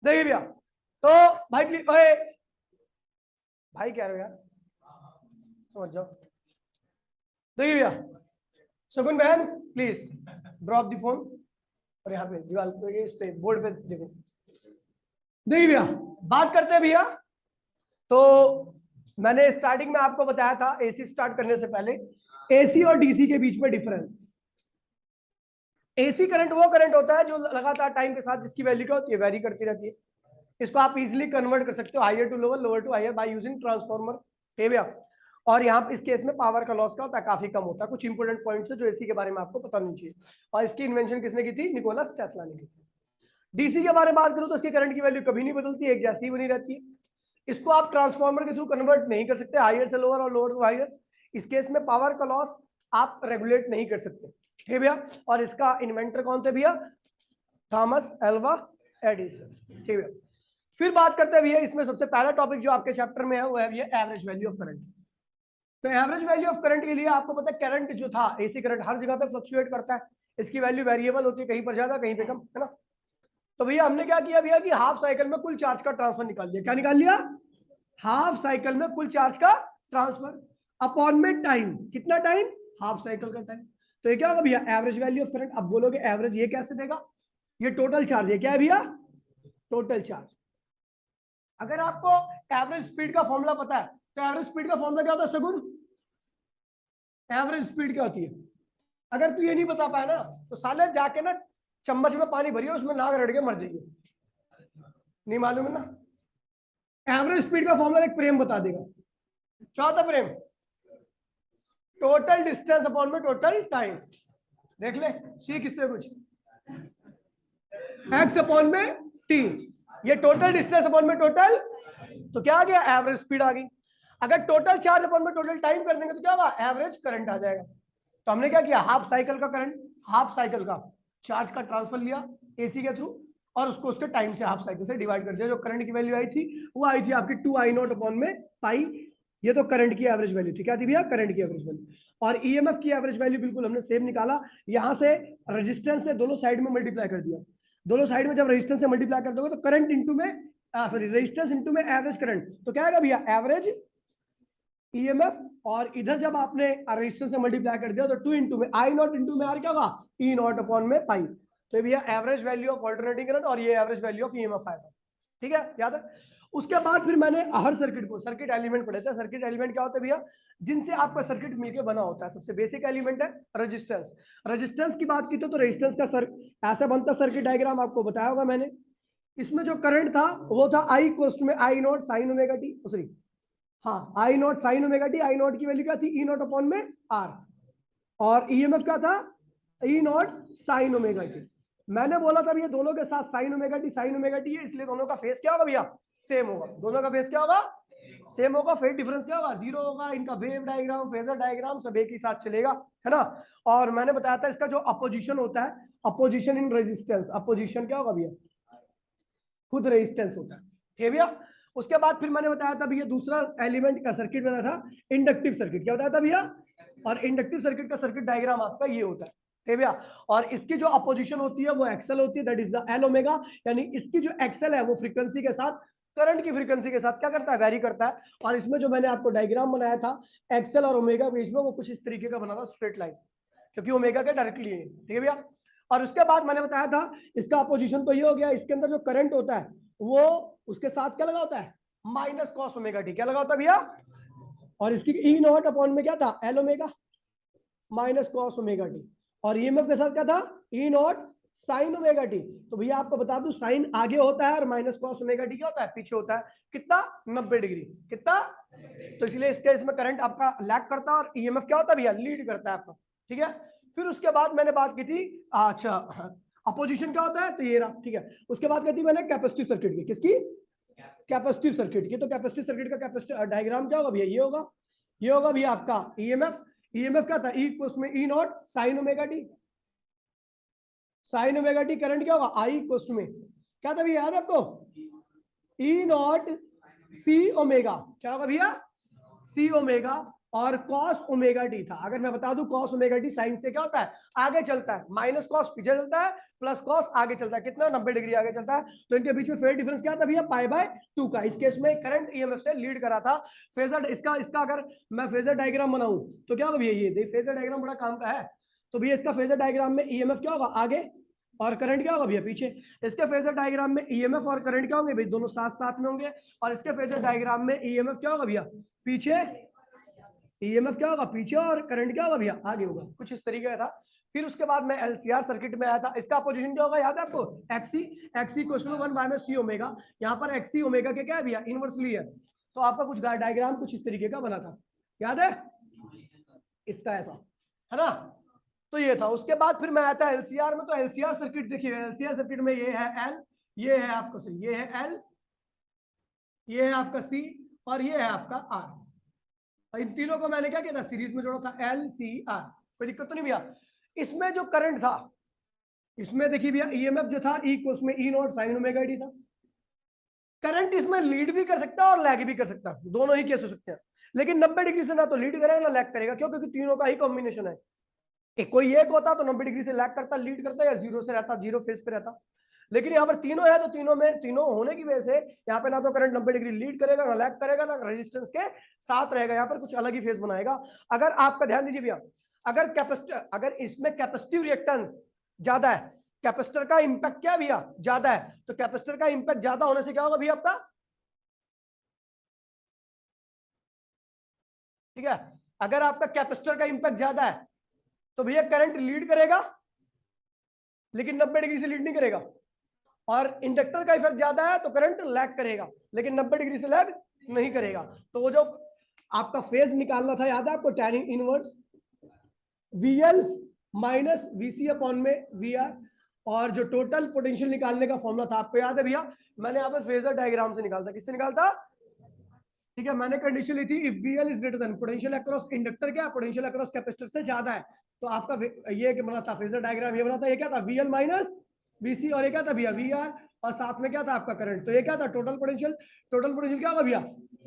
देखिए भैया, तो भाई प्लीज, ओए भाई कह रहे हो यार, समझ जाओ। देखिए भैया, शगुन बहन प्लीज ड्रॉप द फोन, और यहाँ पे दीवार पे, इस पे बोर्ड पे देखो। देखिए भैया, बात करते हैं भैया। तो मैंने स्टार्टिंग में आपको बताया था एसी स्टार्ट करने से पहले एसी और डीसी के बीच में डिफरेंस। एसी करंट वो करंट होता है जो लगातार टाइम के साथ जिसकी वैल्यू क्या होती है, वेरी करती रहती है। इसको आप इजीली कन्वर्ट कर सकते हो higher to lower, lower to higher by using transformer. ठीक है भैया। और यहाँ इस केस में पावर का लॉस क्या होता है, काफी कम होता है। कुछ इंपोर्टेंट पॉइंट्स है जो एसी के बारे में आपको पता नहीं चाहिए। और इसकी इन्वेंशन किसने की थी, निकोलस टेस्ला ने की थी। डीसी के बारे में बात करूं तो इसकी करंट की वैल्यू कभी नहीं बदलती, एक जैसी ही बनी रहती है। इसको आप ट्रांसफार्मर के थ्रू कन्वर्ट नहीं कर सकते हायर से लोअर और लोअर टू हायर। इस केस में पावर का लॉस आप रेगुलेट नहीं कर सकते। ठीक है भैया। और इसका इन्वेंटर कौन थे भैया, थॉमस एल्वा एडिसन। ठीक है। फिर बात करते हैं भैया, इसमें सबसे पहला टॉपिक जो आपके चैप्टर में है वो है भैया एवरेज वैल्यू ऑफ करंट। तो एवरेज वैल्यू ऑफ करंट के लिए आपको पता है करंट जो था, एसी करंट हर जगह पे फ्लक्चुएट करता है। इसकी वैल्यू वेरिएबल होती है, कहीं पर ज्यादा कहीं पे कम, है ना। तो भैया हमने क्या किया भैया कि हाफ साइकिल में कुल चार्ज का ट्रांसफर निकाल दिया। क्या निकाल लिया, हाफ साइकिल में कुल चार्ज का ट्रांसफर अपॉन में टाइम। कितना टाइम, हाफ साइकिल का टाइम। तो ये क्या होगा भैया, एवरेज वैल्यू ऑफ करंट। अब बोलोगे एवरेज ये कैसे देगा, ये टोटल चार्ज है। क्या है भैया, टोटल चार्ज। अगर आपको एवरेज स्पीड का फॉर्मूला पता है तो एवरेज स्पीड का फॉर्मूला क्या होता है सगुन, एवरेज स्पीड क्या होती है। अगर तू ये नहीं बता पाया ना तो साले जाके ना चम्मच में पानी भरिए, उसमें नाक रड़ के मर जाइए। नहीं मालूम है ना। एवरेज स्पीड का फॉर्मूला एक प्रेम बता देगा। क्या होता है प्रेम, टोटल डिस्टेंस अपॉन में टोटल टाइम। देख ले, सीख इससे कुछ। एक्स अपॉन में टी, ये टोटल डिस्टेंस अपॉन में टोटल, तो क्या आ गया, एवरेज स्पीड आ गई। अगर टोटल चार्ज अपॉन में टोटल टाइम कर देंगे तो क्या होगा, एवरेज करंट आ जाएगा। तो हमने क्या किया, हाफ साइकिल का करंट, हाफ साइकिल का चार्ज का ट्रांसफर लिया एसी के थ्रू, और उसको उसके टाइम से हाफ साइकिल से डिवाइड कर दिया। जो करंट की वैल्यू आई थी वो आई थी आपकी 2I0 अपॉन में पाई। ये तो करंट की एवरेज वैल्यू थी। क्या थी भैया, करंट की एवरेज वैल्यू। और ईएमएफ की एवरेज वैल्यू बिल्कुल हमने सेम निकाला। यहां से रेजिस्टेंस से दोनों साइड में मल्टीप्लाई कर दिया। दोनों साइड में जब रेजिस्टेंस से मल्टीप्लाई कर दोगे तो करंट इंटू में सॉरी रेजिस्टेंस इंटू में एवरेज करंट, तो क्या आएगा भैया, एवरेज ईएमएफ। और इधर जब आपने रेजिस्टेंस से मल्टीप्लाई कर दिया तो 2 इंटू में I0 इंटू में आर क्या होगा, E0 अपॉन में पाई। तो भैया average value of alternating current और ये एवरेज वैल्यू ऑफ ईएमएफ आएगा। ठीक है, याद है। उसके बाद फिर मैंने हर सर्किट को सर्किट एलिमेंट पढ़े थे। सर्किट एलिमेंट क्या होता है भैया, जिनसे आपका सर्किट मिलकर बना होता है। सबसे बेसिक एलिमेंट है रेजिस्टेंस। रेजिस्टेंस की बात की तो रेजिस्टेंस का ऐसा बनता सर्किट डायग्राम आपको बताया होगा मैंने। इसमें जो करंट था वो था I कोस्ट में I0 sine omega T, sorry हाँ I0 sine omega T. I0 की वैल्यू क्या थी, E0 अपॉन में R। और ईएमएफ क्या था, E0 साइन ओमेगा टी। मैंने बोला था भैया दोनों के साथ साइन ओमेगा टी है, इसलिए दोनों का फेस क्या होगा भैया, सेम होगा। दोनों का फेस क्या होगा, सेम होगा। फेज डिफरेंस क्या होगा, जीरो होगा। इनका वेव डायग्राम, फेजर डायग्राम सब एक ही साथ चलेगा, है ना। और मैंने बताया था इसका जो अपोजिशन होता है, अपोजिशन इन रेजिस्टेंस, अपोजिशन क्या होगा भैया, खुद रेजिस्टेंस होता है। ठीक भैया। उसके बाद फिर मैंने बताया था भैया दूसरा एलिमेंट का सर्किट बताया था इंडक्टिव सर्किट। क्या बताया था भैया, और इंडक्टिव सर्किट का सर्किट डायग्राम आपका ये होता है। ठीक भैया। और इसकी जो अपोजिशन होती है वो एक्सएल होती है, that is the L omega. यानी इसकी जो एक्सएल है वो फ्रीक्वेंसी के साथ, करंट की फ्रीक्वेंसी के साथ क्या करता है, वेरी करता है। और इसमें जो मैंने आपको डायग्राम बनाया था एक्सएल और ओमेगा बीच में, वो कुछ इस तरीके का बना था, स्ट्रेट लाइन, क्योंकि ओमेगा के डायरेक्टली है। ठीक है भैया। और उसके बाद मैंने बताया था इसका अपोजिशन तो ये हो गया, इसके अंदर जो करंट होता है वो उसके साथ क्या लगा होता है, माइनस कॉस ओमेगा टी। क्या लगा होता है भैया, और इसकी E0 अपॉन में क्या था, L omega minus cos omega T. और ईएमएफ के साथ क्या था, E0 साइन ओमेगा टी। तो भैया आपको बता दूं साइन आगे होता है और माइनस कॉस ओमेगा टी क्या होता है, पीछे होता है। कितना, 90 डिग्री। कितना, तो इसलिए इसके इसमें करंट आपका लैग करता है और ईएमएफ क्या होता है भैया, लीड करता है आपका। ठीक है। फिर उसके बाद मैंने बात की थी, अच्छा अपोजिशन क्या होता है, तो ये रहा। ठीक है। उसके बाद कहती मैंने कैपेसिटिव सर्किट की, किसकी, कैपेसिटिव सर्किट की। तो कैपेसिटिव सर्किट का कैपेसिटिव डायग्राम क्या होगा भैया, ये होगा। ये होगा भैया आपका ईएमएफ। ईएमएफ क्या था, ई उसमें E0 sine omega T. Sine omega T current क्या होगा, आई कोस्ट में क्या था भैया, याद है आपको, E0 सी ओमेगा। क्या होगा भैया, सी ओमेगा। और कॉस ओमेगा टी था। अगर मैं बता दूं कॉस ओमेगा टी साइन से क्या होता है, आगे चलता है, माइनस कॉस पीछे चलता है, प्लस कॉस आगे चलता है, कितना 90 डिग्री आगे चलता है। तो इनके बीच में फेज डिफरेंस क्या था भैया, पाई बाय 2 का। इस केस में करंट ईएमएफ से लीड करा था। फेजर इसका अगर मैं फेजर डायग्राम बनाऊं तो क्या होगा भैया, ये फेजर डायग्राम बड़ा काम का है। तो भैया इसका फेजर डायग्राम में ईएमएफ क्या होगा, आगे, और करंट क्या होगा भैया, पीछे। इसके फेजर डायग्राम में ईएमएफ और करंट क्या होंगे भाई, दोनों साथ साथ में होंगे। और इसके फेजर डायग्राम में ईएमएफ क्या होगा भैया, पीछे, ईएमएफ क्या होगा पीछे, और करंट क्या होगा भैया, आगे होगा। कुछ इस तरीके का था। फिर उसके बाद में एलसीआर सर्किट में आया था। इसका पोजीशन क्या होगा, याद है आपको, XC equal to 1 minus C omega. यहाँ पर एक्सी ओमेगा के क्या है भैया, इनवर्सली है। तो आपका कुछ डायग्राम कुछ इस तरीके का बना था, याद है इसका, ऐसा है ना। तो ये था। उसके बाद फिर मैं आया था एलसीआर में। तो एलसीआर सर्किट देखिए, एलसीआर सर्किट में ये है एल, ये है आपका सी, ये है एल, ये है आपका सी, और ये है आपका आर। इन तीनों को मैंने क्या किया था, सीरीज में जोड़ा था, एल सी आर। कोई दिक्कत तो नहीं भैया। इसमें जो करंट था, इसमें देखिए भैया ईएमएफ जो था ई को उसमें ई नॉट साइन ओमेगा डी था। करंट इसमें लीड भी कर सकता है और लैग भी कर सकता है, दोनों ही केस हो सकते हैं। लेकिन 90 डिग्री से ना तो लीड करेगा ना लैग करेगा, क्यों, क्योंकि तीनों का ही कॉम्बिनेशन है। कोई एक होता तो 90 डिग्री से लैग करता, लीड करता, या जीरो से रहता, जीरो फेज पे रहता। लेकिन यहाँ पर तीनों है, तो तीनों होने की वजह से यहाँ पे ना तो करंट 90 डिग्री लीड करेगा, ना लैग करेगा, ना रेजिस्टेंस के साथ रहेगा। यहाँ पर कुछ अलग ही फेज बनाएगा। अगर आपका ध्यान दीजिए भैया, अगर इसमें कैपेसिटिव रिएक्टेंस ज्यादा है, कैपेसिटर का इंपैक्ट क्या भैया, ज्यादा है, तो कैपेसिटर का इंपैक्ट ज्यादा होने से क्या होगा भैया आपका, ठीक है। अगर आपका कैपेसिटर का इंपैक्ट ज्यादा है तो भैया करंट लीड करेगा, लेकिन 90 डिग्री से लीड नहीं करेगा। और इंडक्टर का इफेक्ट ज्यादा है तो करंट लैग करेगा, लेकिन 90 डिग्री से लैग नहीं करेगा। तो वो जो आपका फेज निकालना था, याद है आपको, tan inverse VL minus VC upon में VR। और जो टोटल पोटेंशियल निकालने का फॉर्मूला था आपको याद है भैया, मैंने यहाँ पे फेजर डायग्राम से निकालता, किससे निकालता, ठीक है। मैंने कंडीशन ली थी if VL is greater than potential across inductor, क्या पोटेंशियल अक्रॉस कैपेसिटर से ज्यादा है। तो आपका ये बना था फेजर डायग्राम, ये बना था, ये क्या था, VL माइनस VC, और ये क्या था भैया, VR, और साथ में क्या था आपका करंट। तो ये क्या था, टोटल पोटेंशियल क्या होगा भैया,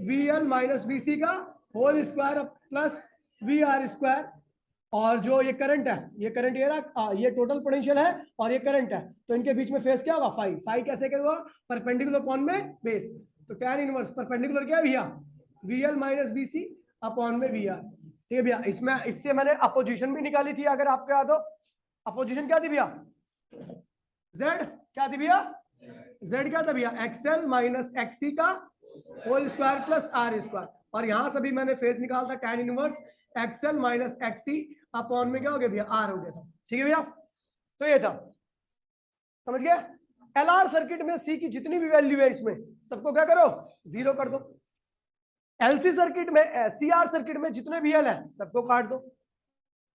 VL माइनस VC का whole square plus VR square. और जो ये करंट है, ये करंट ये रहा, ये टोटल पोटेंशियल है और ये करंट है, तो इनके बीच में फेस क्या होगा, फाई। फाई कैसे करेगा, परपेंडिकुलर अपॉन में बेस। तो tan इनवर्स परपेंडिकुलर क्या है भैया, VL माइनस VC अपॉन में VR। ठीक है भैया। इसमें इससे मैंने अपोजिशन भी निकाली थी, अगर आपको याद हो। अपोजिशन क्या थी भैया, Z क्या थी भैया, Z क्या था भैया, XL माइनस XC का whole square plus R square. और यहां से भी मैंने फेज निकाला था, tan inverse XL minus XC upon में क्या हो गया भैया, R हो गया था। ठीक है भैया। तो ये था, समझ गया। LR सर्किट में C की जितनी भी वैल्यू है इसमें सबको क्या करो, जीरो कर दो। LC सर्किट में, CR सर्किट में जितने भी L है सबको काट दो।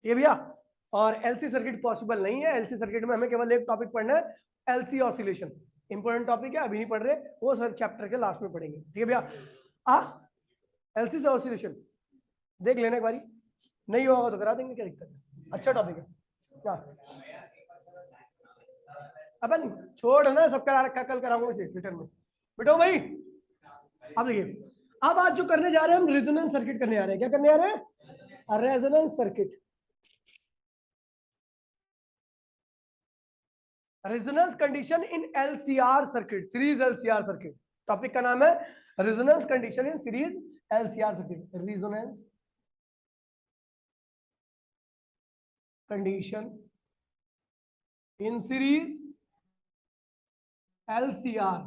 ये भैया। और LC सर्किट पॉसिबल नहीं है। LC सर्किट में हमें केवल एक टॉपिक पढ़ना है, LC ऑसिलेशन। इंपॉर्टेंट टॉपिक है, अभी नहीं पढ़ रहे, वो सर चैप्टर के लास्ट में पढ़ेंगे। ठीक है भैया। LC से ऑसिलेशन देख लेना एक बारी, नहीं होगा तो करा देंगे, क्या दिक्कत है, अच्छा टॉपिक है क्या। अपन छोड़ ना, सब करा रखा, कल कराऊंगा इसे रिटर्न में, बेटो भाई। अब देखिए, अब आज जो करने जा रहे हैं हम, रेजोनेंस सर्किट करने जा रहे हैं। क्या करने जा रहे हैं, resonance circuit. Resonance condition in LCR circuit, series LCR circuit. Topic का नाम है resonance condition in series LCR circuit. Resonance condition in series LCR।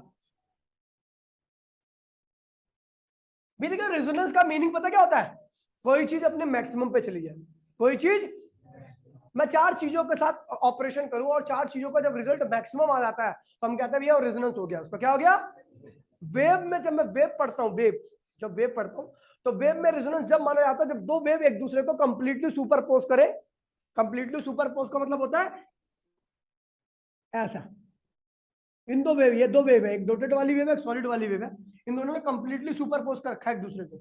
भी देखिए, रेजोनेंस का मीनिंग पता क्या होता है, कोई चीज अपने मैक्सिमम पे चली जाए, कोई चीज, मैं चार चीजों के साथ ऑपरेशन करूं और चार चीजों का जब रिजल्ट मैक्सिमम आ जाता है तो हम कहते हैं भैया रेजोनेंस हो गया। उसका क्या हो गया, वेव में जब मैं वेव पढ़ता हूं, जब वेव पढ़ता हूं तो वेव में रेजोनेंस जब माना जाता है जब दो वेव एक दूसरे को कंप्लीटली सुपरपोज करे। कंप्लीटली सुपरपोज का मतलब होता है ऐसा, इन दो वेव, ये दो वेव है, एक डॉटेड वाली वेव है, एक सॉलिड वाली वेव है, इन दोनों ने कंप्लीटली सुपरपोज कर रखा है एक दूसरे को।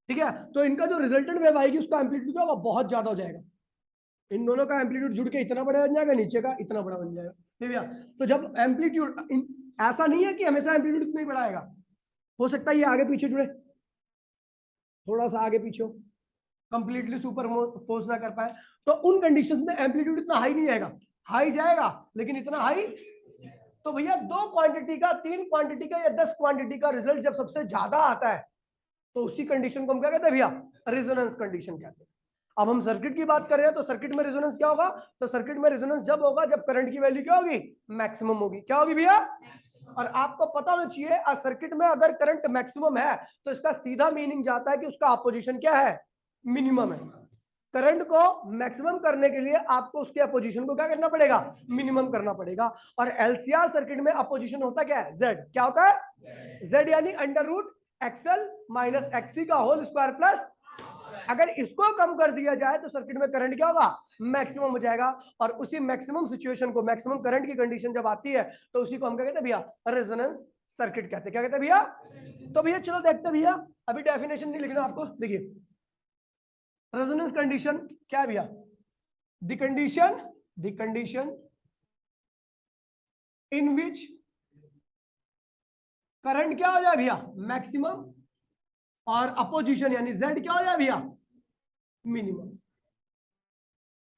ठीक है। तो इनका जो रिजल्टेंट वेव आएगी उसका एम्पलीट्यूड क्या होगा, बहुत ज्यादा हो जाएगा। इन दोनों का एम्पलीट्यूड जुड़ के इतना बड़ा बन जाएगा, नीचे का इतना बड़ा बन जाएगा। ठीक है। तो जब एम्पलीट्यूड, ऐसा नहीं है कि हमेशा एम्पलीट्यूड इतना ही बड़ा आएगा, हो सकता है ये आगे पीछे जुड़े, थोड़ा सा आगे पीछे हो, कंप्लीटली सुपरपोज ना कर पाए, तो उन कंडीशंस में एम्पलीट्यूड इतना हाई नहीं जाएगा, हाई जाएगा लेकिन इतना हाई। तो भैया 2 क्वांटिटी का, 3 क्वांटिटी का या 10 क्वांटिटी का रिजल्ट जब सबसे ज्यादा आता है तो उसी कंडीशन को हम क्या कहते हैं भैया, रेजोनेंस कंडीशन कहते हैं। अब हम सर्किट की बात कर रहे हैं, तो सर्किट में रेजोनेंस क्या होगा, तो सर्किट में रेजोनेंस जब होगा जब करंट की वैल्यू क्या होगी, मैक्सिमम होगी। क्या होगी भैया, और आपको पता होना चाहिए सर्किट में अगर करंट मैक्सिमम है तो इसका सीधा मीनिंग जाता है कि उसका अपोजिशन क्या है, मिनिमम है। करंट को मैक्सिमम करने के लिए आपको उसके अपोजिशन को क्या करना पड़ेगा, मिनिमम करना पड़ेगा। और एलसीआर सर्किट में अपोजिशन होता क्या है, जेड। क्या होता है, जेड यानी under root XL minus XC का होल स्क्वायर प्लस। अगर इसको कम कर दिया जाए तो सर्किट में करंट क्या होगा, मैक्सिमम हो जाएगा। और उसी मैक्सिमम सिचुएशन को, मैक्सिमम करंट की कंडीशन जब आती है तो उसी को हम क्या कहते हैं भैया, रेजोनेंस सर्किट कहते हैं। क्या कहते हैं भैया, तो भैया चलो देखते हैं भैया, अभी डेफिनेशन नहीं लिखना आपको, देखिए रेजोनेंस कंडीशन क्या है भैया, the condition in which current क्या हो जाए भैया, मैक्सिमम, और अपोजिशन यानी जेड क्या हो जाए भैया, मिनिमम।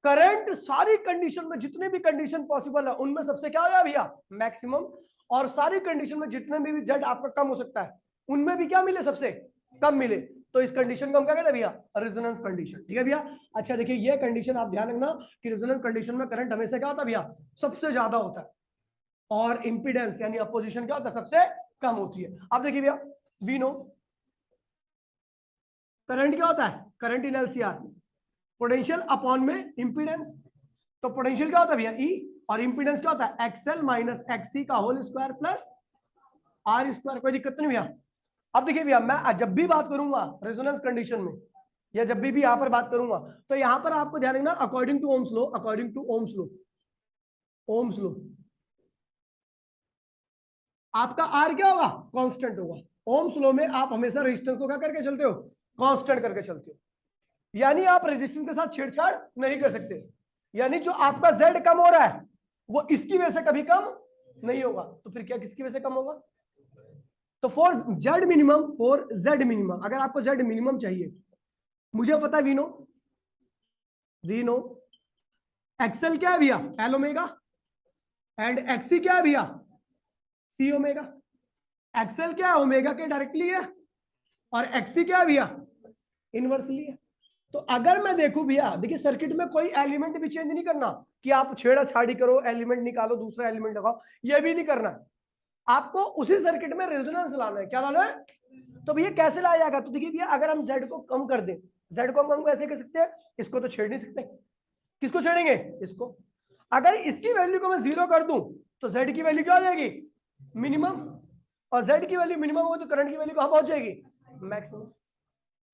करंट सारी कंडीशन में, जितने भी कंडीशन पॉसिबल है उनमें सबसे क्या हो जाए भैया, मैक्सिमम। और सारी कंडीशन में जितने भी जेड आपका कम हो सकता है उनमें भी क्या मिले, सबसे कम मिले, तो इस कंडीशन को हम क्या कहते हैं भैया, रेजोनेंस कंडीशन। ठीक है भैया। अच्छा देखिए ये कंडीशन आप ध्यान रखना कि रेजोनेंस कंडीशन में करंट हमेशा क्या होता है भैया, सबसे ज्यादा होता है, और इंपीडेंस यानी अपोजिशन क्या होता है, सबसे कम होती है। अब देखिए भैया, वी नो करंट क्या होता है, current in LCR potential upon में इंपीडेंस। तो पोटेंशियल क्या होता है भैया, ई, और इंपीडेंस क्या होता है, एक्सएल माइनस एक्सी का whole square plus R square. कोई दिक्कत नहीं भैया। अब देखिए भैया, मैं जब भी बात करूंगा रेजोनेंस कंडीशन में, या जब भी यहां पर बात करूंगा, तो यहां पर आपको ध्यान रखना according to ohm's law, according to ohm's law, ohm's law आपका आर क्या होगा, कांस्टेंट होगा। ओम्स लो में आप हमेशा रेजिस्टेंस को क्या करके चलते हो, कांस्टेंट करके चलते हो, यानी आप रेजिस्टेंस के साथ छेड़छाड़ नहीं कर सकते। यानी जो आपका जेड कम हो रहा है वो इसकी वजह से कभी कम नहीं होगा, तो फिर क्या किसकी वजह से कम होगा, तो for Z minimum, for Z minimum, अगर आपको जेड मिनिमम चाहिए, मुझे पता है वी नो एक्सएल क्या है भैया, एल ओमेगा, एंड एक्सी क्या है भैया, सी ओमेगा। एक्सएल क्या है, ओमेगा के डायरेक्टली है, और एक्सी क्या है भैया, इनवर्सली है। तो अगर मैं देखूं भैया, देखिए सर्किट में कोई एलिमेंट भी चेंज नहीं करना कि आप छेड़ा छाड़ी करो, एलिमेंट निकालो दूसरा एलिमेंट लगाओ, ये भी नहीं करना। आपको उसी सर्किट में रेजोनेंस लाना है। क्या लाना है, तो भैया कैसे लाया जाएगा, तो देखिए भैया अगर हम जेड को कम कर दें, जेड को हम कैसे कर सकते हैं, इसको तो छेड़ नहीं सकते, किसको छेड़ेंगे, इसको। अगर इसकी वैल्यू को मैं 0 कर दूं तो जेड की वैल्यू क्या हो जाएगी, मिनिमम, और जेड की वैल्यू मिनिमम हो तो करंट की वैल्यू कहां पहुंच जाएगी, मैक्सिमम।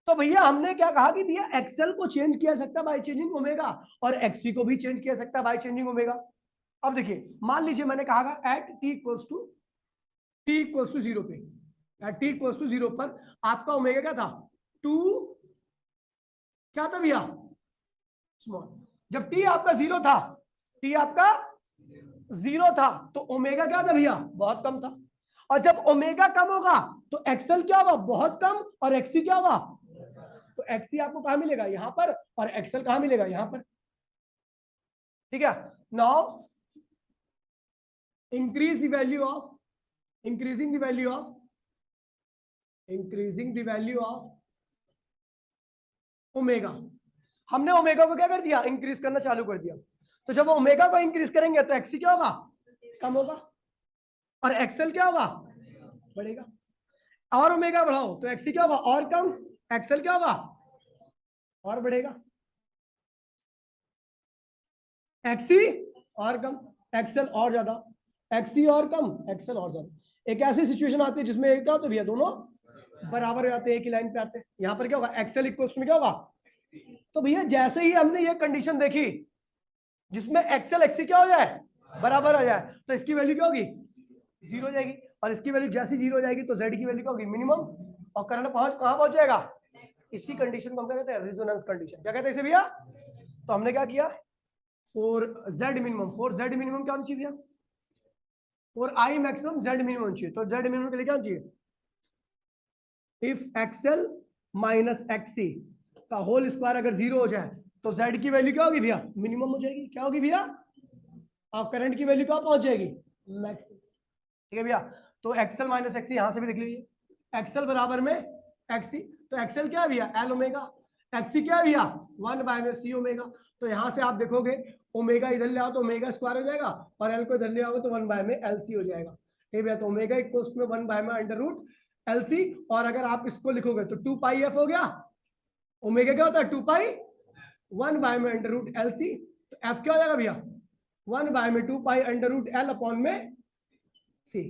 तो भैया हमने क्या कहा कि भैया एक्सएल को चेंज किया सकता है बाय चेंजिंग ओमेगा, और एक्सी को भी चेंज किया सकता है बाय चेंजिंग ओमेगा। अब देखिए मान लीजिए मैंने कहा एट टी इक्वल्स टू 0 पे, एट टी इक्वल्स टू 0 पर आपका ओमेगा क्या था, 2 क्या था भैया, स्मॉल। जब टी आपका 0 था, टी आपका 0 था तो ओमेगा क्या था भैया, बहुत कम था। और जब ओमेगा कम होगा तो एक्सएल क्या होगा, बहुत कम, और एक्सी क्या होगा, तो एक्सी आपको कहां मिलेगा, यहां पर, और एक्सएल कहां मिलेगा, यहां पर। ठीक है। Now increase the value of, increasing the value of, increasing the value of omega. हमने ओमेगा को क्या कर दिया, इंक्रीज करना चालू कर दिया। तो जब ओमेगा को इंक्रीज करेंगे तो एक्सी क्या होगा, कम होगा, और एक्सएल क्या होगा, बढ़ेगा। और ओमेगा बढ़ाओ तो एक्सी क्या होगा, और कम, एक्सएल क्या होगा, और बढ़ेगा। एक्सी और कम, एक्सएल और ज्यादा, एक्सी और कम, एक्सएल और ज्यादा। एक ऐसी सिचुएशन आती है जिसमें क्या होता है भैया, दोनों बराबर हो जाते हैं, एक ही लाइन पे आते हैं। यहां पर क्या होगा, एक्सएल इक्वल्स में क्या होगा, तो भैया जैसे ही हमने ये कंडीशन देखी जिसमें एक्सएल एक्सी क्या हो जाए, बराबर हो जाए, तो इसकी वैल्यू क्या होगी, 0 हो जाएगी। और इसकी वैल्यू जैसी 0 हो जाएगी तो जेड की वैल्यू क्या होगी, मिनिमम, और करंट कहां पहुंच जाएगा, इसी कंडीशन को हम क्या कहते हैं, रेजोनेंस कंडीशन। क्या कहते हैं इसे भैया, तो हमने क्या किया, for Z minimum, for Z minimum क्या होना चाहिए भैया, for I maximum Z minimum चाहिए। तो जेड मिनिमम के लिए क्या चाहिए, इफ एक्सएल माइनस एक्सी का होल स्क्वायर अगर 0 हो जाए तो z की वैल्यू क्या होगी भैया, मिनिमम हो जाएगी। क्या होगी भैया, और करंट की वैल्यू कहाँ पहुंच जाएगी, मैक्सिमम। ठीक है भैया, तो एक्सएल माइनस एक्सी यहां से भी लिख लीजिए। एक्सएल बराबर में एक्सी, तो एक्सएल क्या है भैया, एल ओमेगा। एक्सी क्या है भैया, 1 बाय में सी ओमेगा। तो यहां से आप देखोगे ओमेगा इधर ले आओ तो ओमेगा स्क्वायर हो जाएगा, और एल को इधर ले आओगे तो 1 बाय में एल सी हो जाएगा। ठीक है, तो ओमेगा इक्वल्स में 1 बाय में अंडर रूट एल सी, और अगर आप इसको लिखोगे तो 2 पाई एफ हो गया। ओमेगा क्या होता है, 2 पाई 1 बाय में अंडर रूट एल सी, तो एफ क्या हो जाएगा भैया, 1 बाय में 2 pi under root L upon में सी।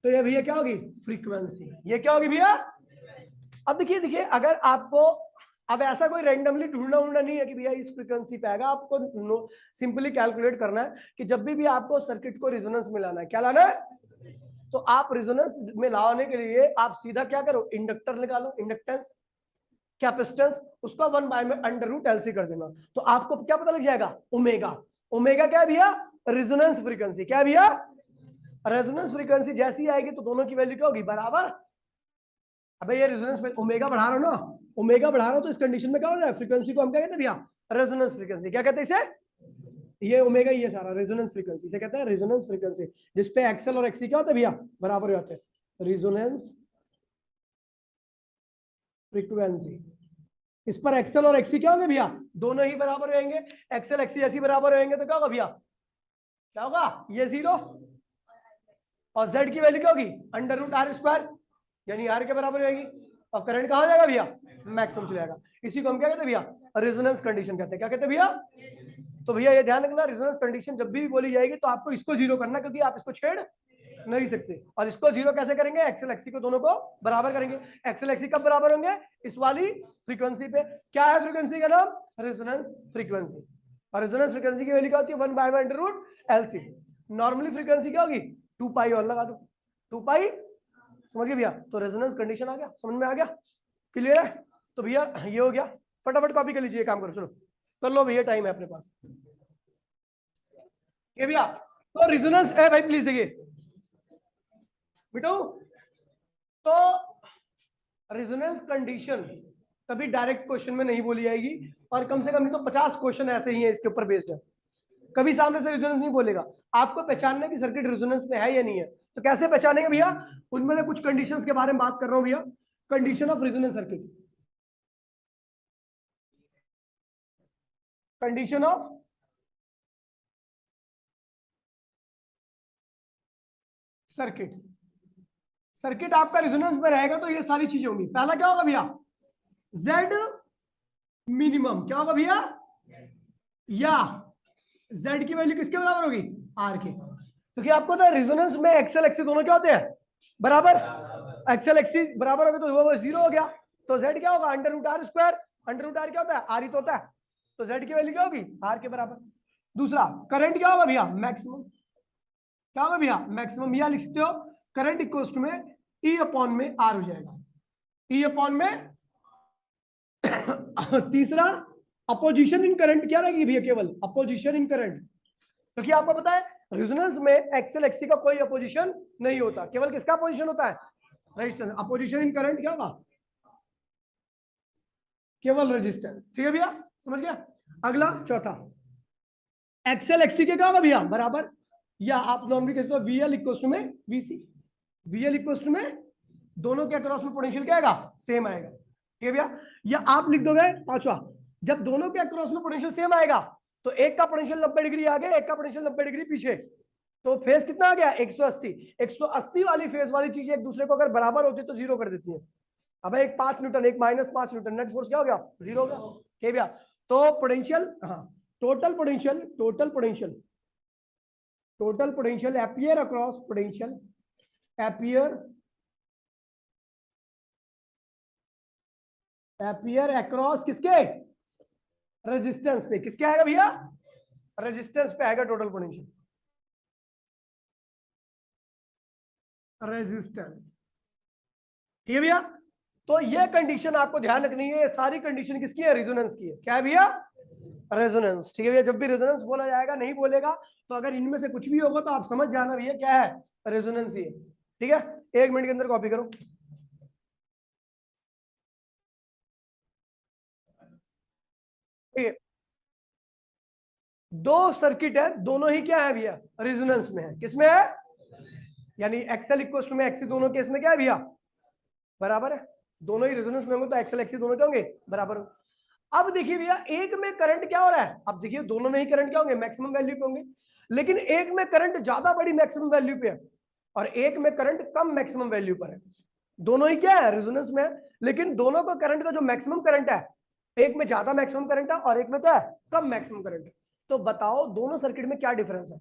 तो ये भैया क्या होगी, फ्रीक्वेंसी। ये क्या होगी भैया, अब देखिए देखिए अगर आपको अब ऐसा कोई रैंडमली ढूंढना नहीं है कि भैया इस फ्रीक्वेंसी पे आएगा, आपको सिंपली कैलकुलेट करना है कि जब भी आपको सर्किट को रेजोनेंस में लाना है, क्या लाना है, तो आप रेजोनेंस में लाने के लिए आप सीधा क्या करो, इंडक्टर निकालो, इंडक्टेंस कैपेसिटेंस, उसका 1 बाय में अंडर रूट एल सी कर देना, तो आपको क्या पता लग जाएगा, ओमेगा। ओमेगा क्या है भैया, रेजोनेंस फ्रीक्वेंसी। क्या है भैया, रेजोनेंस फ्रीक्वेंसी जैसी आएगी तो दोनों की वैल्यू क्या होगी, बराबर। अबे ये रेजोनेंस में ओमेगा बढ़ा रहा हूं ना, ओमेगा बढ़ा रहा हूं तो इस कंडीशन में क्या हो जाए, फ्रीक्वेंसी को हम क्या कहते हैं भैया, रेजोनेंस फ्रीक्वेंसी। क्या कहते हैं इसे, ये ओमेगा ये सारा रेजोनेंस फ्रीक्वेंसी से कहते हैं रेजोनेंस फ्रीक्वेंसी, जिसपे एक्सएल और एक्सी क्या होता है भैया, बराबर हो जाते हैं, रेजोनेंस फ्रीक्वेंसी। इस पर एक्सएल और एक्सी क्या होंगे भैया, दोनों ही बराबर रहेंगे। एक्सएल एक्सी ऐसी बराबर रहेंगे तो क्या होगा भैया, क्या होगा, ये 0, और z की वैल्यू क्या होगी, अंडर रूट आर स्क्वायर, यानी आर के बराबर रहेगी। और करंट कहां जाएगा भैया, मैक्सिमम चले जाएगा। इसी को हम क्या कहते हैं भैया, रेजोनेंस कंडीशन कहते हैं। क्या कहते हैं भैया, तो भैया ये ध्यान रखना, रेजोनेंस कंडीशन जब भी बोली जाएगी तो आपको इसको 0 करना, क्योंकि आप इसको छेड़ नहीं सकते। और इसको 0 कैसे करेंगे, एक्सएल एक्सी को दोनों को बराबर करेंगे। एक्सएल एक्सी कब बराबर होंगे, इस वाली फ्रीक्वेंसी पे। क्या है फ्रीक्वेंसी का नाम, रेजोनेंस फ्रीक्वेंसी। और रेजोनेंस फ्रीक्वेंसी की वैल्यू क्या होती है, 1 बाय में under root LC. Normally frequency क्या होगी, 2 पाई और लगा दो, 2 पाई, समझ गए भैया। तो रेजोनेंस कंडीशन आ गया, समझ में आ गया, क्लियर है। तो भैया ये हो गया, फटाफट कॉपी कर लीजिए, काम करो, चलो कर लो भैया, टाइम है अपने पास। ये भैया तो रेजोनेंस है भाई, प्लीज देखिए बेटो, तो रेजोनेंस कंडीशन कभी डायरेक्ट क्वेश्चन में नहीं बोली जाएगी, और कम से कम नहीं तो 50 क्वेश्चन ऐसे ही हैं इसके ऊपर बेस्ड है। कभी सामने से रेजोनेंस नहीं बोलेगा, आपको पहचानना कि सर्किट रेजोनेंस में है या नहीं है। तो कैसे पहचानेंगे भैया, उनमें से कुछ कंडीशंस के बारे में बात कर रहा हूं भैया। Condition of resonance circuit, condition of circuit. Circuit आपका रेजोनेंस में रहेगा तो ये सारी चीजें होंगी। पहला क्या होगा भैया, जेड मिनिमम। क्या होगा भैया, या जेड की वैल्यू किसके बराबर होगी, आर के। क्योंकि आपको तो रेजोनेंस में एक्सएल एक्सी दोनों क्या होते हैं, बराबर। एक्सएल एक्सी बराबर हो गया तो वो 0 हो गया, तो जेड क्या होगा, under root R square. Under root R क्या होता है, आर ही तो होता है, तो जेड की वैल्यू क्या होगी, आर के बराबर। दूसरा करंट क्या होगा भैया, मैक्सिमम। क्या होगा भैया, मैक्सिमम। या लिख सकते हो करंट इक्वल्स टू में ई अपॉन में आर हो जाएगा, ई अपॉन में। तीसरा अपोजिशन इन करंट क्या रहेगी भैया, केवल अपोजिशन इन करंट, क्योंकि आपको पता है रेजोनेंस में एक्सएल एक्सी का कोई अपोजिशन नहीं होता, केवल किसका अपोजिशन होता है, रेजिस्टेंस। अपोजिशन इन करंट क्या होगा, केवल रेजिस्टेंस। ठीक है भैया, समझ गया। अगला चौथा, एक्सएल एक्सी के क्या होगा भैया, बराबर। या आप नॉर्मली कहते हो वीएल इक्वल्स टू में वीसी। वीएल इक्वल्स टू में दोनों के अक्रॉस में पोटेंशियल क्या आएगा, सेम आएगा। ठीक है भैया, या आप लिख दोगे पांचवा, जब दोनों के अक्रॉस में पोटेंशियल सेम आएगा तो एक का पोटेंशियल 90 डिग्री आगे, एक का पोटेंशियल 90 डिग्री पीछे, तो फेज कितना आ गया, 180। 180 वाली फेज वाली चीजें एक दूसरे को अगर बराबर होती तो 0 कर देती है। अब एक 5 न्यूटन, एक -5 न्यूटन, नेट फोर्स क्या हो गया, 0 हो गया। ठीक है भैया, तो पोटेंशियल, हाँ, total potential, total potential, total potential appear across potential, appear across किसके, रेजिस्टेंस पे। किसके आएगा भैया, रेजिस्टेंस पे आएगा टोटल पोटेंशियल, रेजिस्टेंस। ठीक है भैया, तो ये कंडीशन आपको ध्यान रखनी है। ये सारी कंडीशन किसकी है, रेजोनेंस की है। क्या है भैया, रेजोनेंस। ठीक है भैया, जब भी रेजोनेंस बोला जाएगा, नहीं बोलेगा तो अगर इनमें से कुछ भी होगा तो आप समझ जाना भैया क्या है, रेजोनेंस ही है। ठीक है, 1 मिनट के अंदर कॉपी करो। ठीक है, दो सर्किट है, दोनों ही क्या है भैया, रेजोनेंस में है। किसमें है, यानी एक्सएल इक्वल टू में एक्सी, दोनों केस में क्या है भैया, बराबर है। दोनों ही रेजोनेंस में होंगे तो एक्सएल एक्सी दोनों क्या होंगे, बराबर होंगे। अब देखिए भैया, एक में करंट क्या हो रहा है, अब देखिए दोनों में ही करंट क्या होंगे, मैक्सिमम वैल्यू पे होंगे, लेकिन एक में करंट ज्यादा बड़ी मैक्सिमम वैल्यू पे है और एक में करंट कम मैक्सिमम वैल्यू पर है। दोनों ही क्या है, रेजोनेंस में है, लेकिन दोनों का करंट का जो मैक्सिमम करंट है, एक में ज्यादा मैक्सिमम करंट है और एक में क्या है, कम मैक्सिमम करंट है। तो बताओ दोनों सर्किट में क्या डिफरेंस है,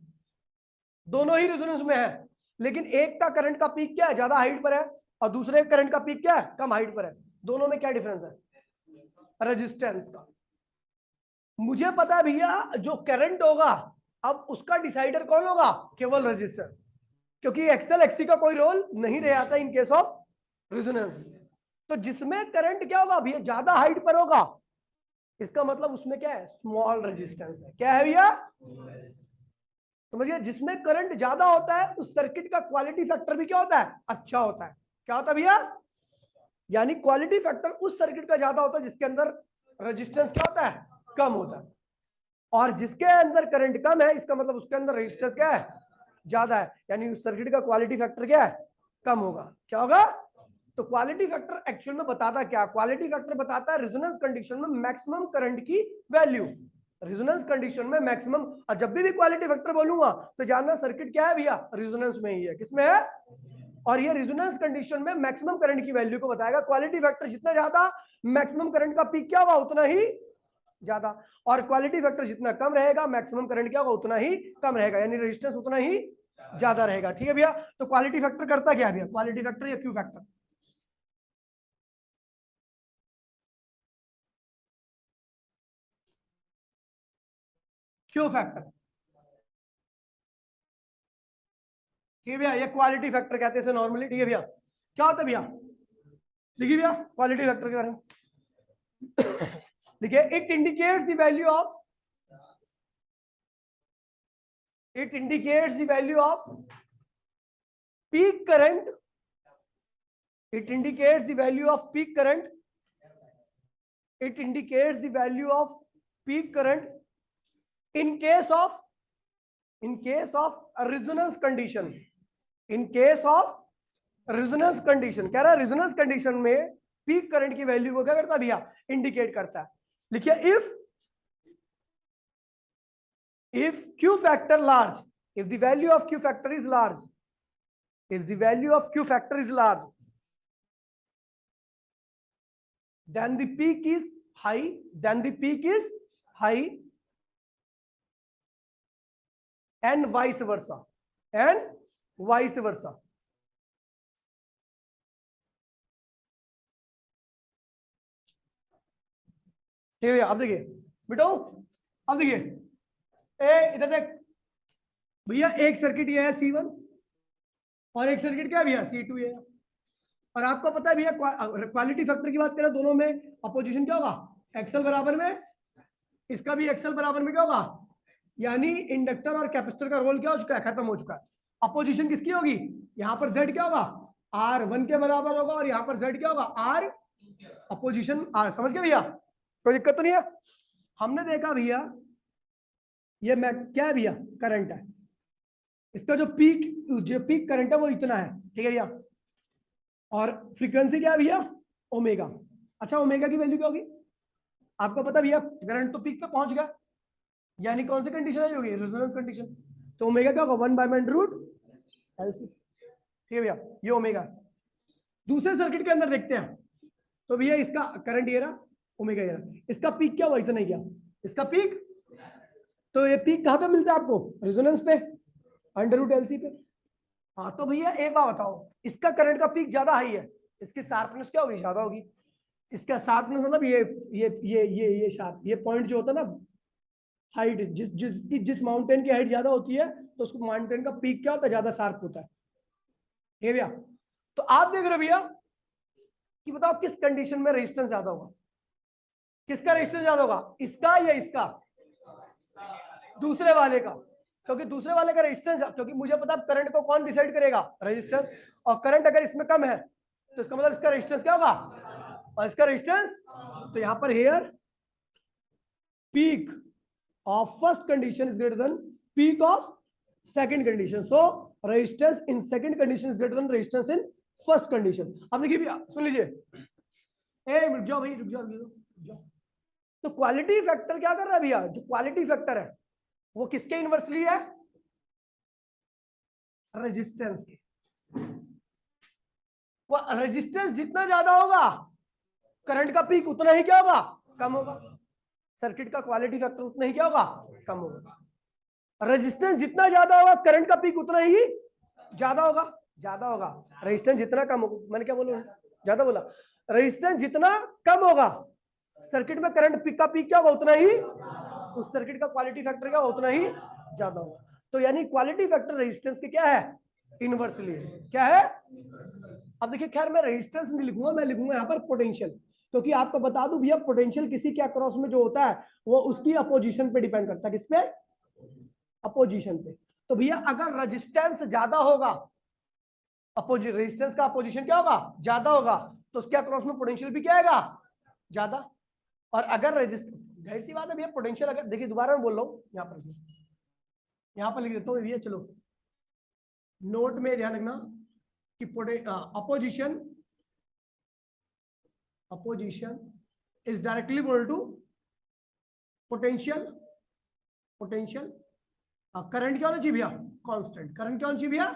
दोनों ही रेजोनेंस में है, लेकिन एक का करंट का पीक क्या है, ज्यादा हाइट पर है और दूसरे करंट का पीक क्या है, कम हाइट पर है। दोनों में क्या डिफरेंस है, रेजिस्टेंस का। मुझे पता है भैया जो करंट होगा, अब उसका डिसाइडर कौन होगा, केवल रेजिस्टर, क्योंकि एक्सएल एक्सी का कोई रोल नहीं रह आता इन केस ऑफ रेजोनेंस। तो जिसमें करंट क्या होगा भैया, ज्यादा हाइट पर होगा, इसका मतलब उसमें क्या है, स्मॉल रेजिस्टेंस है। क्या है भैया, समझिए, जिसमें करंट ज्यादा होता है उस सर्किट का क्वालिटी फैक्टर भी क्या होता है, अच्छा होता है। क्या होता है भैया, यानी क्वालिटी फैक्टर उस सर्किट का ज्यादा होता है जिसके अंदर रेजिस्टेंस क्या होता है, कम होता है। और जिसके अंदर करंट कम है, इसका मतलब उसके अंदर रेजिस्टेंस क्या है, ज्यादा है, यानी उस सर्किट का क्वालिटी फैक्टर क्या है, कम होगा। क्या होगा, तो क्वालिटी फैक्टर एक्चुअल में बताता क्या, क्वालिटी फैक्टर बताता है रेजोनेंस कंडीशन में मैक्सिमम करंट की वैल्यू, रेजोनेंस कंडीशन में मैक्सिमम। और जब भी क्वालिटी फैक्टर बोलूंगा तो जानना सर्किट क्या है भैया, रेजोनेंस में ही है। किसमें है, और ये रेजोनेंस कंडीशन में मैक्सिमम करंट की वैल्यू को बताएगा। क्वालिटी फैक्टर जितना ज्यादा, मैक्सिमम करंट का पीक क्या होगा, उतना ही ज्यादा, और क्वालिटी फैक्टर जितना कम रहेगा, मैक्सिमम करंट क्या होगा, उतना ही कम रहेगा, यानी रेजिस्टेंस उतना ही ज्यादा रहेगा। ठीक है भैया, तो क्वालिटी फैक्टर करता क्या है भैया, क्वालिटी फैक्टर या क्यू फैक्टर, क्यू फैक्टर। ठीक है भैया, ये क्वालिटी फैक्टर कहते हैं इसे नॉर्मली। ठीक है भैया, क्या होता है भैया, देखिए भैया क्वालिटी फैक्टर के बारे में देखिए, it indicates the value of, it indicates the value of peak current, it indicates the value of peak current, it indicates the value of peak current in case of a resonance condition, in case of resonance condition। कह रहा है resonance condition में peak current की value को क्या करता है भैया, इंडिकेट करता है। लिखिए, if q factor large, if the value of q factor is large, if the value of q factor is large, then the peak is high, then the peak is high, and vice versa, and vice versa। ठीक है, अब देखिए बेटो, अब देखिए, ए इधर देख भैया, एक सर्किट ये है C1 और एक सर्किट क्या है भैया, C2 है। और आपको पता है भैया, क्वालिटी फैक्टर की बात करें, दोनों में अपोजिशन क्या होगा, एक्सएल बराबर में, इसका भी एक्सएल बराबर में क्या होगा, यानी इंडक्टर और कैपेसिटर का रोल क्या हो चुका है, खत्म हो चुका है। अपोजिशन किसकी होगी, यहाँ पर Z क्या होगा, R1 के बराबर होगा, और यहाँ पर Z क्या होगा, R अपोजिशन R। समझ गए भैया, कोई दिक्कत तो नहीं है। हमने देखा भैया, ये मैं क्या है भैया, करंट है, इसका जो पीक करंट है वो इतना है। ठीक है भैया, और फ्रीक्वेंसी क्या है भैया, ओमेगा। अच्छा, ओमेगा की वैल्यू क्या होगी, आपको पता भैया, करंट तो पीक पे पहुंच गया, यानी कौन सी कंडीशन है होगी, रेजोनेंस कंडीशन। तो ओमेगा क्या होगा, 1/√LC। ठीक है भैया, ये ओमेगा। दूसरे सर्किट के अंदर देखते हैं, तो भैया इसका करंट ये रहा, ओमेगा ये रहा, इसका पीक क्या हुआ, इतना ही क्या, इसका पीक। तो ये पीक कहाँ पे मिलता है आपको, रेजोनेंस पे, √LC पे। हाँ, तो भैया एक बात बताओ, इसका करंट का पीक ज्यादा हाई है, इसकी शार्पनेस क्या होगी, ज्यादा होगी। इसका शार्पनेस मतलब ये शार्प, ये पॉइंट जो होता है ना, हाइट, जिस माउंटेन की हाइट ज्यादा होती है तो उसको माउंटेन का पीक क्या होता है, ज्यादा शार्प होता है। ठीक है भैया, तो आप देख रहे हो भैया कि बताओ किस कंडीशन में रेजिस्टेंस ज्यादा होगा, किसका रेजिस्टेंस ज्यादा होगा, इसका या इसका, दूसरे वाले का। क्योंकि दूसरे वाले का रेजिस्टेंस, क्योंकि मुझे पता है करंट को कौन डिसाइड करेगा, रेजिस्टेंस, और करंट अगर इसमें कम है तो इसका मतलब इसका रेजिस्टेंस क्या होगा, और इसका रेजिस्टेंस। तो यहां पर hair peak of first condition is greater than peak of second condition. So resistance in second condition is greater than resistance in first condition. अब देखिए भैया सुन लीजिए, रुक जाओ भाई, रुक जाओ। तो क्वालिटी फैक्टर क्या कर रहा है भैया, जो क्वालिटी फैक्टर है वो किसके इनवर्सली है, रेजिस्टेंस के। वो रेजिस्टेंस जितना ज्यादा होगा करंट का पीक उतना ही क्या होगा, कम होगा। सर्किट का क्वालिटी फैक्टर उतना ही क्या होगा, कम होगा। रेजिस्टेंस जितना ज्यादा होगा करंट का पीक उतना ही ज्यादा होगा। रेजिस्टेंस जितना कम होगा, मैंने क्या बोला, ज्यादा बोला। रेजिस्टेंस जितना कम होगा सर्किट में करंट पीक का पीक क्या होगा, उतना ही, उस सर्किट का क्वालिटी फैक्टर क्या होगा, उतना ही ज्यादा होगा। तो यानी क्वालिटी फैक्टर रेजिस्टेंस के क्या है, इनवर्सली क्या है। अब देखिए, खैर मैं रेजिस्टेंस नहीं लिखूंगा, मैं लिखूंगा यहाँ पर पोटेंशियल, क्योंकि आपको बता दूं भैया पोटेंशियल किसी के अक्रॉस में जो होता है वो उसकी अपोजिशन पे डिपेंड करता है। किस पे, अपोजिशन पे। तो भैया अगर रेजिस्टेंस ज्यादा होगा, रेजिस्टेंस का अपोजिशन क्या होगा, ज्यादा होगा, तो उसके अक्रॉस में पोटेंशियल भी क्या आएगा, ज्यादा। और अगर रेजिस्टेंस, जाहिर सी बात है भैया पोटेंशियल, अगर देखिए दोबारा मैं बोल रहा हूँ, यहाँ पर लिख देता हूँ भैया, चलो नोट में ध्यान रखना कि opposition is directly equal to potential. Current क्या होना चाहिए भैया, कांस्टेंट। करंट क्या होना चाहिए भैया,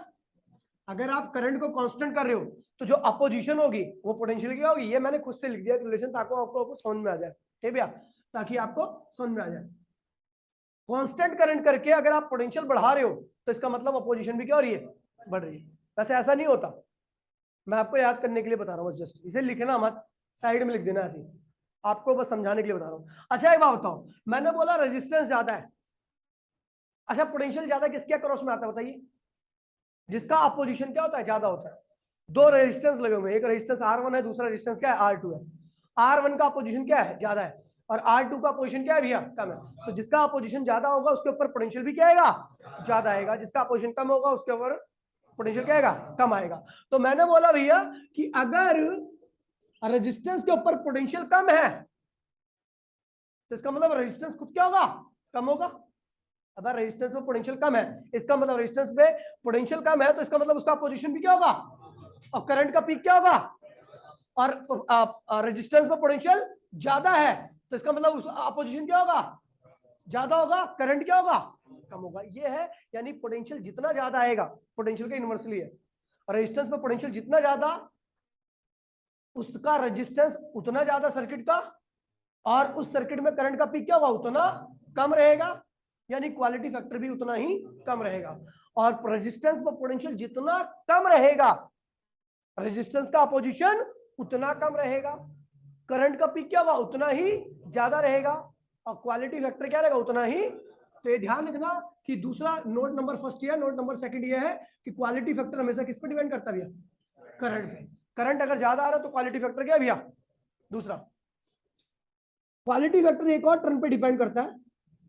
अगर आप करंट को कांस्टेंट कर रहे हो तो जो अपोजिशन होगी वो पोटेंशियल क्या होगी। ये मैंने खुद से लिख दिया रिलेशन ताकि आपको समझ में आ जाए, ठीक भैया, ताकि आपको समझ में आ जाए। कांस्टेंट करंट करके अगर आप पोटेंशियल बढ़ा रहे हो तो इसका मतलब अपोजिशन भी क्या हो रही है, बढ़ रही है। वैसे ऐसा नहीं होता, मैं आपको याद करने के लिए बता रहा हूँ, जस्ट इसे लिखना मत, साइड में लिख देना ऐसे, आपको बस समझाने के लिए बता रहा हूँ। अच्छा एक बात बताओ, मैंने बोला रेजिस्टेंस ज्यादा है, अच्छा पोटेंशियल ज्यादा किसके अक्रॉस में आता है बताइए, जिसका अपोजिशन क्या होता है, ज्यादा होता है। दो रेजिस्टेंस लगे हुए हैं, एक रेजिस्टेंस R1 है, दूसरा रेजिस्टेंस क्या है, R2 है। R1 का अपोजिशन क्या है, ज्यादा है, और R2 का अपोजिशन क्या है भैया, कम है। तो जिसका अपोजिशन ज्यादा होगा उसके ऊपर पोटेंशियल भी क्या आएगा, ज्यादा आएगा। जिसका अपोजिशन कम होगा उसके ऊपर पोटेंशियल क्या आएगा, कम आएगा। तो मैंने बोला भैया कि अगर रेजिस्टेंस के ऊपर पोटेंशियल कम है तो इसका मतलब रेजिस्टेंस खुद क्या होगा, कम होगा। अगर रेजिस्टेंस में पोटेंशियल कम है, इसका मतलब रेजिस्टेंस में पोटेंशियल कम है, तो इसका मतलब उसका पोजीशन भी क्या होगा, और करंट का पीक क्या होगा। और रेजिस्टेंस में पोटेंशियल ज्यादा है तो इसका मतलब उस अपोजिशन क्या होगा, ज्यादा होगा, करंट क्या होगा, कम होगा। ये है, यानी पोटेंशियल जितना ज्यादा आएगा, पोटेंशियल का इनवर्सली है, रेजिस्टेंस में पोटेंशियल जितना ज्यादा उसका रेजिस्टेंस उतना ज्यादा सर्किट का, और उस सर्किट में करंट का पीक क्या होगा, उतना कम रहेगा, यानी क्वालिटी फैक्टर भी उतना ही कम रहेगा। और रेजिस्टेंस पर पोटेंशियल जितना कम रहेगा रेजिस्टेंस का अपोजिशन उतना कम रहेगा, करंट का पीक क्या होगा, उतना ही ज्यादा रहेगा, और क्वालिटी फैक्टर क्या रहेगा, उतना ही। तो ये ध्यान रखना कि दूसरा नोट नंबर फर्स्ट ये है, नोट नंबर सेकंड ये है कि क्वालिटी फैक्टर हमेशा किस पे डिपेंड करता है भैया, करंट पे। करंट अगर ज्यादा आ रहा है तो क्वालिटी फैक्टर क्या है भैया, दूसरा। क्वालिटी फैक्टर एक और टर्म पे डिपेंड करता है,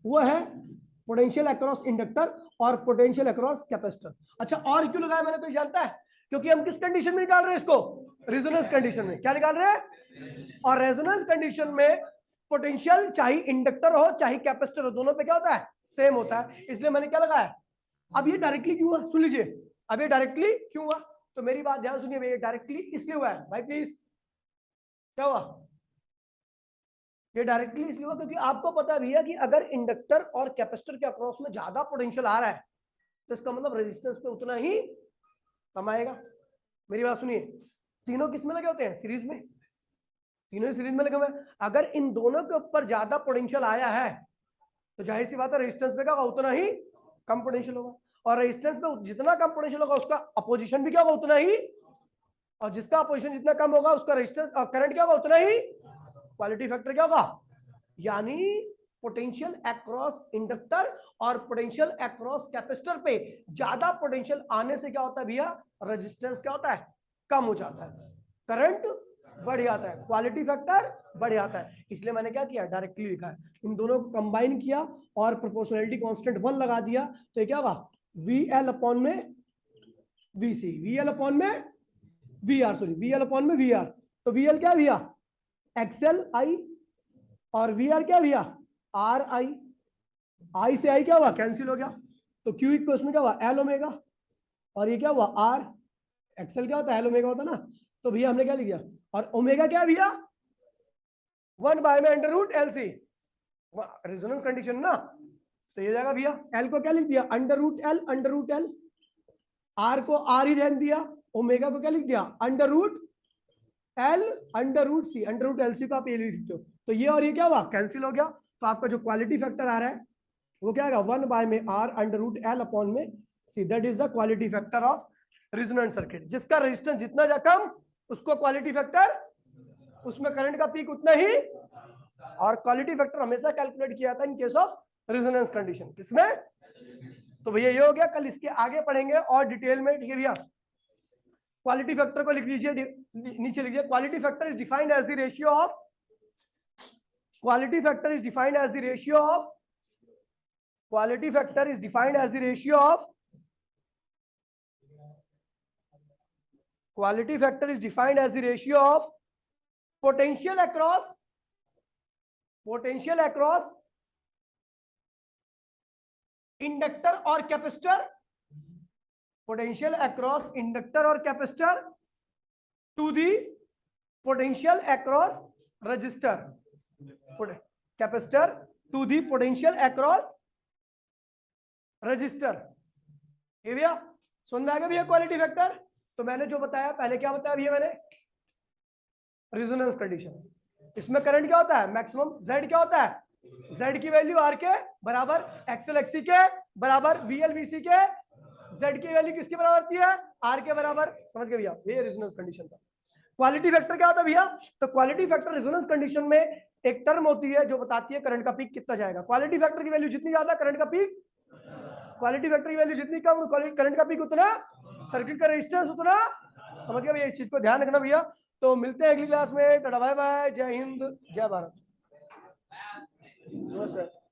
वो है पोटेंशियल अक्रॉस इंडक्टर और पोटेंशियल अक्रॉस कैपेसिटर। अच्छा और क्यों लगाया मैंने, कोई जानता है? क्योंकि हम किस कंडीशन में निकाल रहे हैं इसको, रेजोनेंस कंडीशन में। क्या निकाल रहे हैं, और रेजोनेंस कंडीशन में पोटेंशियल चाहे इंडक्टर हो चाहे कैपेसिटर हो, दोनों पे क्या होता है, सेम होता है। इसलिए मैंने क्या लगाया। अब ये डायरेक्टली क्यों हुआ, सुन लीजिए, अब ये डायरेक्टली क्यों हुआ, तो मेरी बात ध्यान सुनिए भैया, डायरेक्टली इसलिए हुआ है भाई, प्लीज। क्या हुआ, ये डायरेक्टली इसलिए हुआ क्योंकि आपको पता है भैया कि अगर इंडक्टर और कैपेसिटर के अक्रॉस में ज्यादा पोटेंशियल आ रहा है तो इसका मतलब रेजिस्टेंस पे उतना ही कम आएगा। मेरी बात सुनिए, तीनों किस में लगे होते हैं, सीरीज में, तीनों सीरीज में लगे हुए हैं। अगर इन दोनों के ऊपर ज्यादा पोटेंशियल आया है तो जाहिर सी बात है रेजिस्टेंस पे क्या होगा, उतना ही कम पोटेंशियल होगा, और रेजिस्टेंस पे जितना कम पोटेंशियल होगा उसका अपोजिशन भी क्या होगा, उतना ही, और जिसका अपोजिशन जितना कम होगा उसका रेजिस्टेंस करंट क्या होगा, उतना ही, क्वालिटी फैक्टर क्या होगा। यानी पोटेंशियल अक्रॉस इंडक्टर और पोटेंशियल अक्रॉस कैपेसिटर पे ज्यादा पोटेंशियल आने से क्या होता है भैया, रेजिस्टेंस क्या होता है, कम हो जाता है, करंट बढ़ जाता है, क्वालिटी फैक्टर बढ़ जाता है। इसलिए मैंने क्या किया, डायरेक्टली लिखा है, इन दोनों को कंबाइन किया और प्रोपोर्शनैलिटी कांस्टेंट 1 लगा दिया, तो क्या होगा, VL अपॉन में VC, VL अपॉन में VR, सॉरी VL अपॉन में VR। तो VL क्या है भैया, XL I, और VR क्या है भैया, आर आई, आई से आई क्या हुआ, कैंसिल हो गया, तो क्यू इक्वल्स में क्या हुआ, एल ओमेगा, और ये क्या हुआ आर, एक्सएल क्या होता है, एल ओमेगा होता है ना, तो भैया हमने क्या लिख दिया, और ओमेगा क्या है भैया, 1 बाय में under root L C, resonance condition ना, तो ये जाएगा भैया, एल को क्या लिख दिया, under root L, under root L, R को आर ही रहने दिया, ओमेगा को क्या लिख दिया, under root L under root C, under root L C को आप ये लिख सकते हो, तो ये और ये क्या हुआ, कैंसिल हो गया, तो आपका जो क्वालिटी फैक्टर आ रहा है वो क्या आएगा, 1 बाय में R under root L upon में C, that is the quality factor of resonant circuit. जिसका रेजिस्टेंस जितना कम उसको क्वालिटी फैक्टर, उसमें करंट का पीक उतना ही, और क्वालिटी फैक्टर हमेशा कैलकुलेट किया जाता है in case of resonance condition, किसमें, तो भैया ये हो गया, कल इसके आगे पढ़ेंगे और डिटेल में, ठीक है भैया। क्वालिटी फैक्टर को लिख लीजिए, नीचे लिखिए, quality factor is defined as the ratio of, quality factor is defined as the ratio of, quality factor is defined as the ratio of, quality factor is defined as the ratio of potential across, potential across inductor और capacitor, potential across inductor और capacitor to the potential across resistor, capacitor to the potential across resistor. ये भैया सुन में आ गया भैया quality factor. तो मैंने जो बताया पहले, क्या बताया भैया मैंने, रेजोनेंस कंडीशन, इसमें करंट क्या होता है, मैक्सिमम जेड क्या होता है, जेड की वैल्यू आर के बराबर, एक्सएल एक्सी के बराबर, वीएल वीसी के, जेड की वैल्यू किसके बराबर होती है, आर के बराबर, समझ गए भैया, ये रेजोनेंस कंडीशन था। क्वालिटी फैक्टर क्या होता है भैया, तो क्वालिटी फैक्टर रेजोनेंस कंडीशन में एक टर्म होती है जो बताती है करंट का पीक कितना जाएगा। क्वालिटी फैक्टर की वैल्यू जितनी ज्यादा करंट का पीक, क्वालिटी फैक्टर की वैल्यू जितनी कम करंट का पीक उतना, सर्किट का रेजिस्टेंस उतना, समझ गए भैया, इस चीज को ध्यान रखना भैया। तो मिलते हैं अगली क्लास में, टाटा बाय बाय, जय हिंद जय भारत।